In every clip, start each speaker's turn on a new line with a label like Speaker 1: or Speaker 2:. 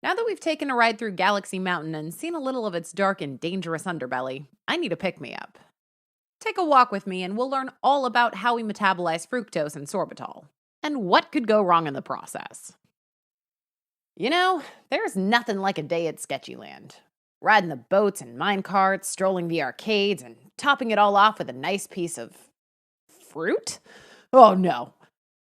Speaker 1: Now that we've taken a ride through Galaxy Mountain and seen a little of its dark and dangerous underbelly, I need a pick me up. Take a walk with me and we'll learn all about how we metabolize fructose and sorbitol, and what could go wrong in the process. You know, there's nothing like a day at Sketchyland. Riding the boats and mine carts, strolling the arcades, and topping it all off with a nice piece of fruit? Oh no.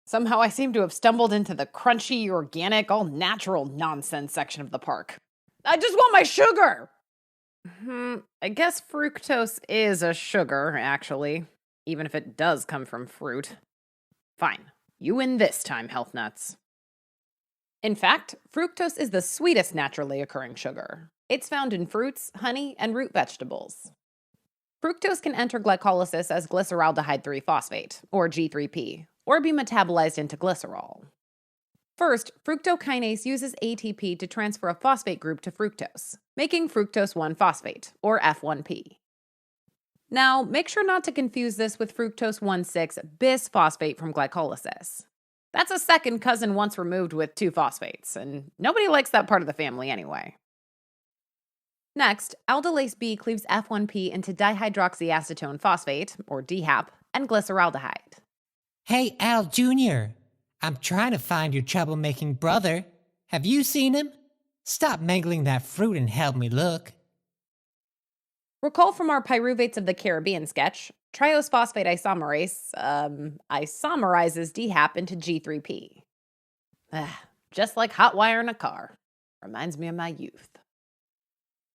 Speaker 1: Somehow I seem to have stumbled into the crunchy, organic, all natural nonsense section of the park. I just want my sugar! I guess fructose is a sugar, actually, even if it does come from fruit. Fine. You win this time, health nuts. In fact, fructose is the sweetest naturally occurring sugar. It's found in fruits, honey, and root vegetables. Fructose can enter glycolysis as glyceraldehyde 3-phosphate, or G3P, or be metabolized into glycerol. First, fructokinase uses ATP to transfer a phosphate group to fructose, making fructose 1-phosphate, or F1P. Now, make sure not to confuse this with fructose 1,6-bisphosphate from glycolysis. That's a second cousin once removed with 2 phosphates, and nobody likes that part of the family anyway. Next, aldolase B cleaves F1P into dihydroxyacetone phosphate, or DHAP, and glyceraldehyde.
Speaker 2: Hey, Al Jr., I'm trying to find your troublemaking brother. Have you seen him? Stop mangling that fruit and help me look.
Speaker 1: Recall from our Pyruvates of the Caribbean sketch, triose phosphate isomerase isomerizes DHAP into G3P. Just like hot wire in a car. Reminds me of my youth.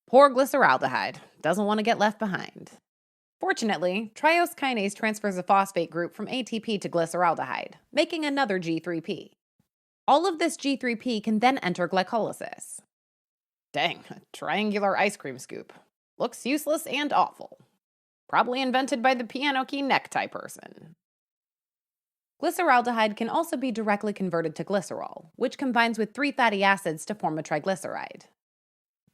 Speaker 1: Poor glyceraldehyde. Doesn't want to get left behind. Fortunately, triose kinase transfers a phosphate group from ATP to glyceraldehyde, making another G3P. All of this G3P can then enter glycolysis. Dang, a triangular ice cream scoop. Looks useless and awful. Probably invented by the piano key necktie person. Glyceraldehyde can also be directly converted to glycerol, which combines with 3 fatty acids to form a triglyceride.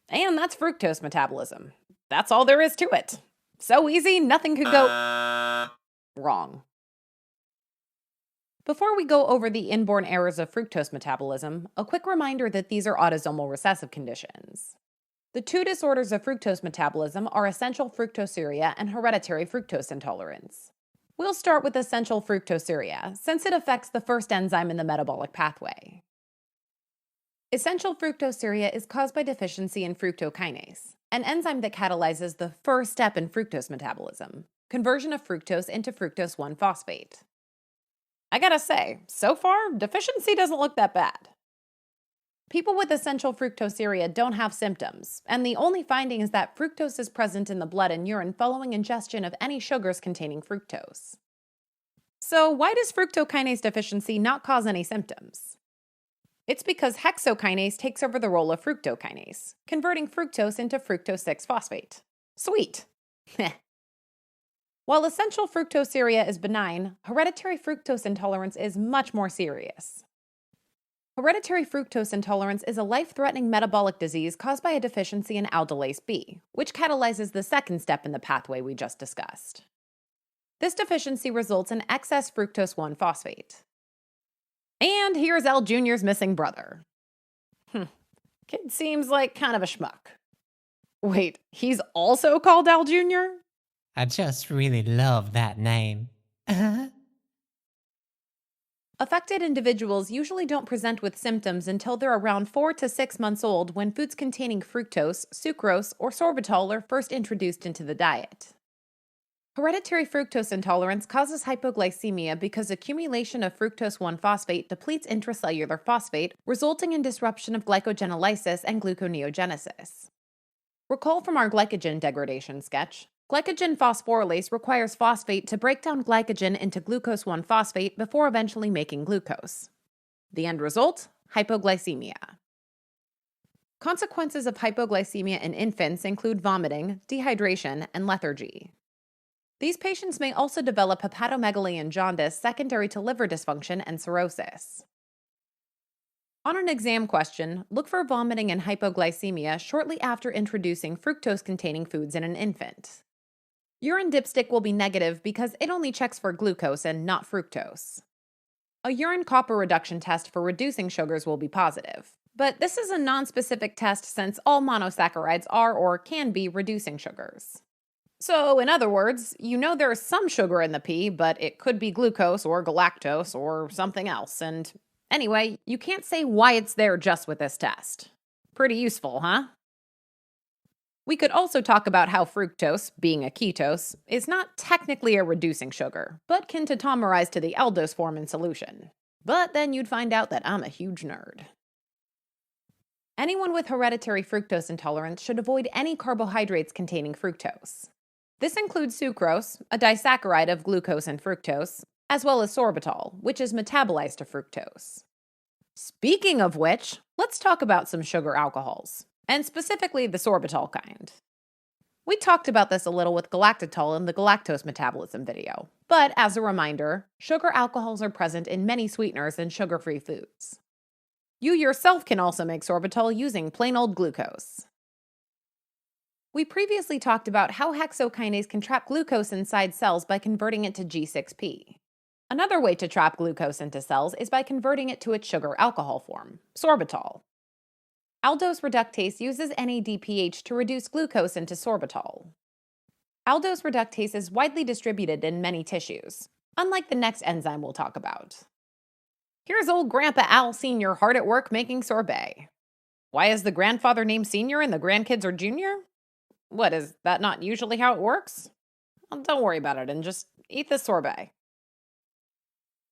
Speaker 1: And that's fructose metabolism. That's all there is to it. So easy, nothing could go wrong. Before we go over the inborn errors of fructose metabolism, a quick reminder that these are autosomal recessive conditions. The 2 disorders of fructose metabolism are essential fructosuria and hereditary fructose intolerance. We'll start with essential fructosuria, since it affects the first enzyme in the metabolic pathway. Essential fructosuria is caused by deficiency in fructokinase, an enzyme that catalyzes the first step in fructose metabolism, conversion of fructose into fructose 1-phosphate. I gotta say, so far, deficiency doesn't look that bad. People with essential fructosuria don't have symptoms, and the only finding is that fructose is present in the blood and urine following ingestion of any sugars containing fructose. So why does fructokinase deficiency not cause any symptoms? It's because hexokinase takes over the role of fructokinase, converting fructose into fructose 6-phosphate. Sweet! While essential fructosuria is benign, hereditary fructose intolerance is much more serious. Hereditary fructose intolerance is a life-threatening metabolic disease caused by a deficiency in aldolase B, which catalyzes the second step in the pathway we just discussed. This deficiency results in excess fructose 1-phosphate. And here's Al Jr.'s missing brother. Kid seems like kind of a schmuck. Wait, he's also called Al Jr.?
Speaker 2: I just really love that name.
Speaker 1: Affected individuals usually don't present with symptoms until they're around 4 to 6 months old when foods containing fructose, sucrose, or sorbitol are first introduced into the diet. Hereditary fructose intolerance causes hypoglycemia because accumulation of fructose 1-phosphate depletes intracellular phosphate, resulting in disruption of glycogenolysis and gluconeogenesis. Recall from our glycogen degradation sketch, glycogen phosphorylase requires phosphate to break down glycogen into glucose 1-phosphate before eventually making glucose. The end result? Hypoglycemia. Consequences of hypoglycemia in infants include vomiting, dehydration, and lethargy. These patients may also develop hepatomegaly and jaundice secondary to liver dysfunction and cirrhosis. On an exam question, look for vomiting and hypoglycemia shortly after introducing fructose-containing foods in an infant. Urine dipstick will be negative because it only checks for glucose and not fructose. A urine copper reduction test for reducing sugars will be positive, But this is a nonspecific test since all monosaccharides are or can be reducing sugars. So, in other words, you know there's some sugar in the pea, but it could be glucose or galactose or something else. And anyway, you can't say why it's there just with this test. Pretty useful, huh? We could also talk about how fructose, being a ketose, is not technically a reducing sugar, but can tautomerize to the aldose form in solution. But then you'd find out that I'm a huge nerd. Anyone with hereditary fructose intolerance should avoid any carbohydrates containing fructose. This includes sucrose, a disaccharide of glucose and fructose, as well as sorbitol, which is metabolized to fructose. Speaking of which, let's talk about some sugar alcohols, and specifically the sorbitol kind. We talked about this a little with galactitol in the galactose metabolism video, but as a reminder, sugar alcohols are present in many sweeteners and sugar-free foods. You yourself can also make sorbitol using plain old glucose. We previously talked about how hexokinase can trap glucose inside cells by converting it to G6P. Another way to trap glucose into cells is by converting it to its sugar alcohol form, sorbitol. Aldose reductase uses NADPH to reduce glucose into sorbitol. Aldose reductase is widely distributed in many tissues, unlike the next enzyme we'll talk about. Here's old Grandpa Al Sr. hard at work making sorbet. Why is the grandfather named Senior and the grandkids are Junior? What, is that not usually how it works? Well, don't worry about it and just eat the sorbet.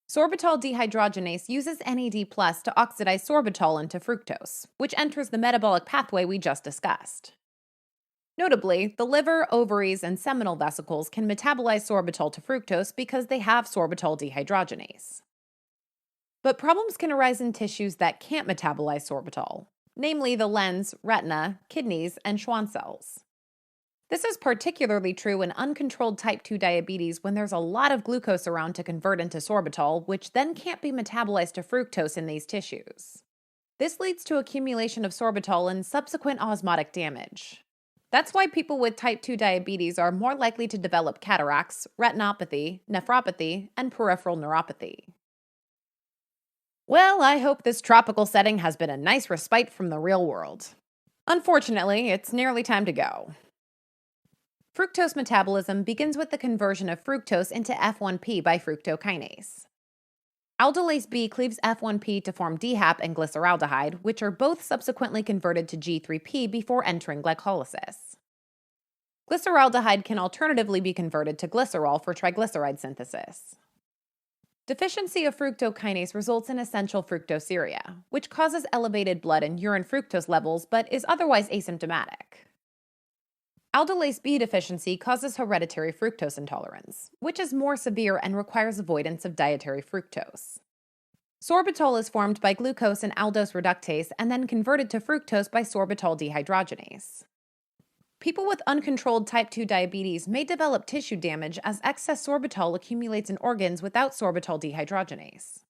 Speaker 1: Sorbitol dehydrogenase uses NAD+ to oxidize sorbitol into fructose, which enters the metabolic pathway we just discussed. Notably, the liver, ovaries, and seminal vesicles can metabolize sorbitol to fructose because they have sorbitol dehydrogenase. But problems can arise in tissues that can't metabolize sorbitol, namely the lens, retina, kidneys, and Schwann cells. This is particularly true in uncontrolled type 2 diabetes when there's a lot of glucose around to convert into sorbitol, which then can't be metabolized to fructose in these tissues. This leads to accumulation of sorbitol and subsequent osmotic damage. That's why people with type 2 diabetes are more likely to develop cataracts, retinopathy, nephropathy, and peripheral neuropathy. Well, I hope this tropical setting has been a nice respite from the real world. Unfortunately, it's nearly time to go. Fructose metabolism begins with the conversion of fructose into F1P by fructokinase. Aldolase B cleaves F1P to form DHAP and glyceraldehyde, which are both subsequently converted to G3P before entering glycolysis. Glyceraldehyde can alternatively be converted to glycerol for triglyceride synthesis. Deficiency of fructokinase results in essential fructosuria, which causes elevated blood and urine fructose levels but is otherwise asymptomatic. Aldolase B deficiency causes hereditary fructose intolerance, which is more severe and requires avoidance of dietary fructose. Sorbitol is formed by glucose and aldose reductase and then converted to fructose by sorbitol dehydrogenase. People with uncontrolled type 2 diabetes may develop tissue damage as excess sorbitol accumulates in organs without sorbitol dehydrogenase.